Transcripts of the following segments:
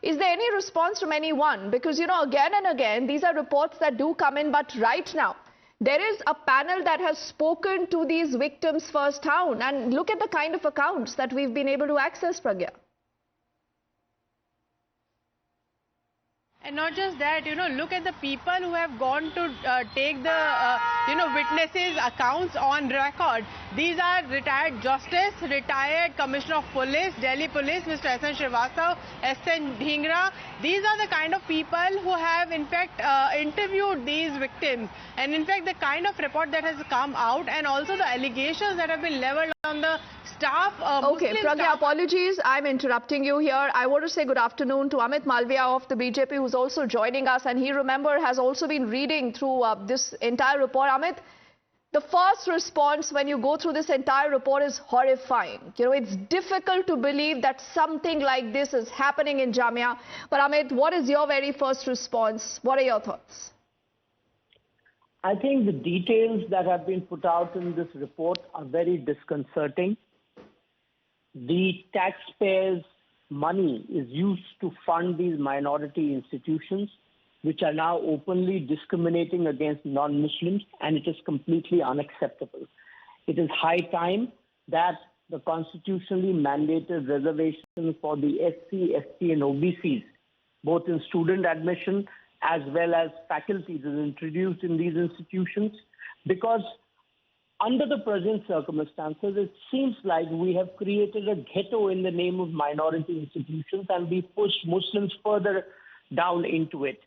Is there any response from anyone? Because, you know, again and again, these are reports that do come in, but right now, there is a panel that has spoken to these victims firsthand. And look at the kind of accounts that we've been able to access, Pragya. And not just that, you know, look at the people who have gone to take the, witnesses' accounts on record. These are retired justice, retired commissioner of police, Delhi police, Mr. S.N. Srivastav, S.N. Dhingra. These are the kind of people who have, in fact, interviewed these victims. And, in fact, the kind of report that has come out and also the allegations that have been leveled on the staff. Okay, Pragya, apologies. I'm interrupting you here. I want to say good afternoon to Amit Malviya of the BJP, who's also joining us. And he, remember, has also been reading through this entire report. Amit, the first response when you go through this entire report is horrifying. You know, it's difficult to believe that something like this is happening in Jamia. But Amit, what is your very first response? What are your thoughts? I think the details that have been put out in this report are very disconcerting. The taxpayers' money is used to fund these minority institutions, which are now openly discriminating against non-Muslims, and it is completely unacceptable. It is high time that the constitutionally mandated reservation for the SC, ST and OBCs, both in student admission as well as faculties, is introduced in these institutions, because under the present circumstances, it seems like we have created a ghetto in the name of minority institutions, and we push Muslims further down into it,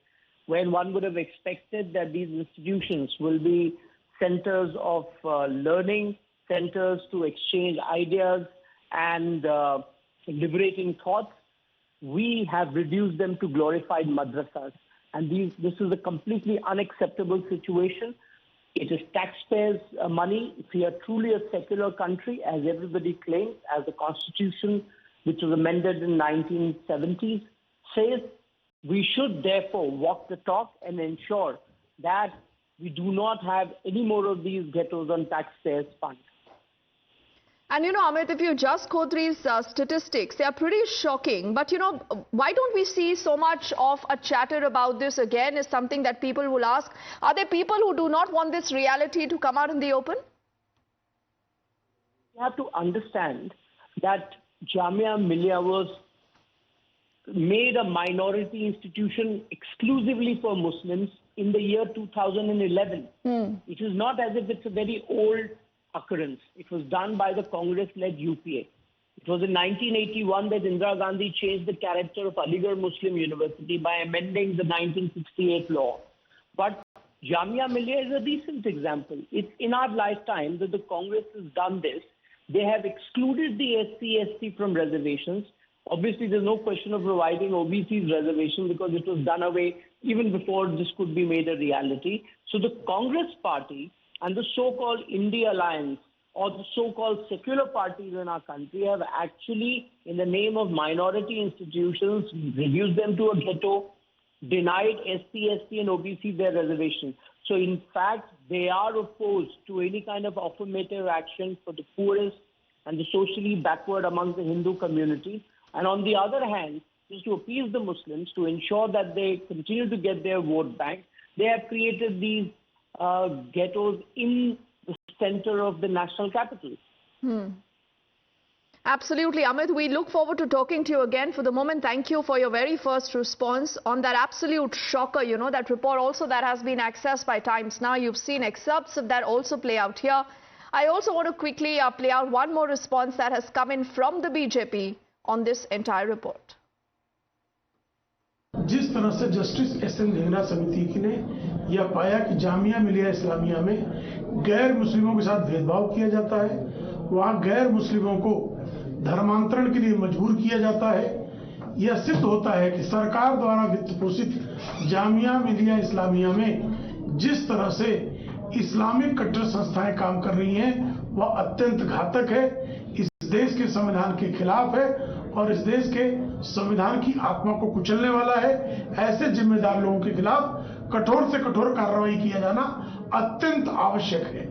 when one would have expected that these institutions will be centers of learning, centers to exchange ideas and liberating thoughts. We have reduced them to glorified madrasas. And this is a completely unacceptable situation. It is taxpayers' money. If we are truly a secular country, as everybody claims, as the Constitution, which was amended in 1970s, says, we should therefore walk the talk and ensure that we do not have any more of these ghettos on taxpayers' funds. And, you know, Amit, if you just go through these statistics, they are pretty shocking. But, you know, why don't we see so much of a chatter about this again is something that people will ask. Are there people who do not want this reality to come out in the open? You have to understand that Jamia Millia was made a minority institution exclusively for Muslims in the year 2011. It is not as if it's a very old occurrence. It was done by the Congress-led UPA. It was in 1981 that Indira Gandhi changed the character of Aligarh Muslim University by amending the 1968 law. But Jamia Millia is a recent example. It's in our lifetime that the Congress has done this. They have excluded the SC, ST from reservations. Obviously, there's no question of providing OBC's reservation because it was done away even before this could be made a reality. So the Congress party and the so-called India Alliance, or the so-called secular parties in our country, have actually, in the name of minority institutions, reduced them to a ghetto, denied SC, ST and OBC their reservations. So in fact, they are opposed to any kind of affirmative action for the poorest and the socially backward among the Hindu community. And on the other hand, just to appease the Muslims, to ensure that they continue to get their vote bank, they have created these ghettos in the center of the national capital. Absolutely, Amit. We look forward to talking to you again. For the moment, thank you for your very first response on that absolute shocker, you know, that report also that has been accessed by Times Now. You've seen excerpts of that also play out here. I also want to quickly play out one more response that has come in from the BJP on this entire report. जिस तरह से justice SN. Dhingra समिति ने यह पाया कि जामिया मिलिया इस्लामिया में गैर मुस्लिमों के साथ भेदभाव किया जाता है, वहाँ गैर मुस्लिमों को धर्मांतरण के लिए मजबूर किया जाता है, यह सिद्ध होता है कि सरकार द्वारा वित्त पोषित जामिया मिलिया इस्लामिया में जिस तरह से इस्लामिक कट्टर संस्थाएं काम कर रही हैं, वह अत्यंत घातक है, इस देश के संविधान के खिलाफ है और इस देश के संविधान की आत्मा को कुचलने वाला है। ऐसे जिम्मेदार लोगों के खिलाफ कठोर से कठोर कार्रवाई किया जाना अत्यंत आवश्यक है।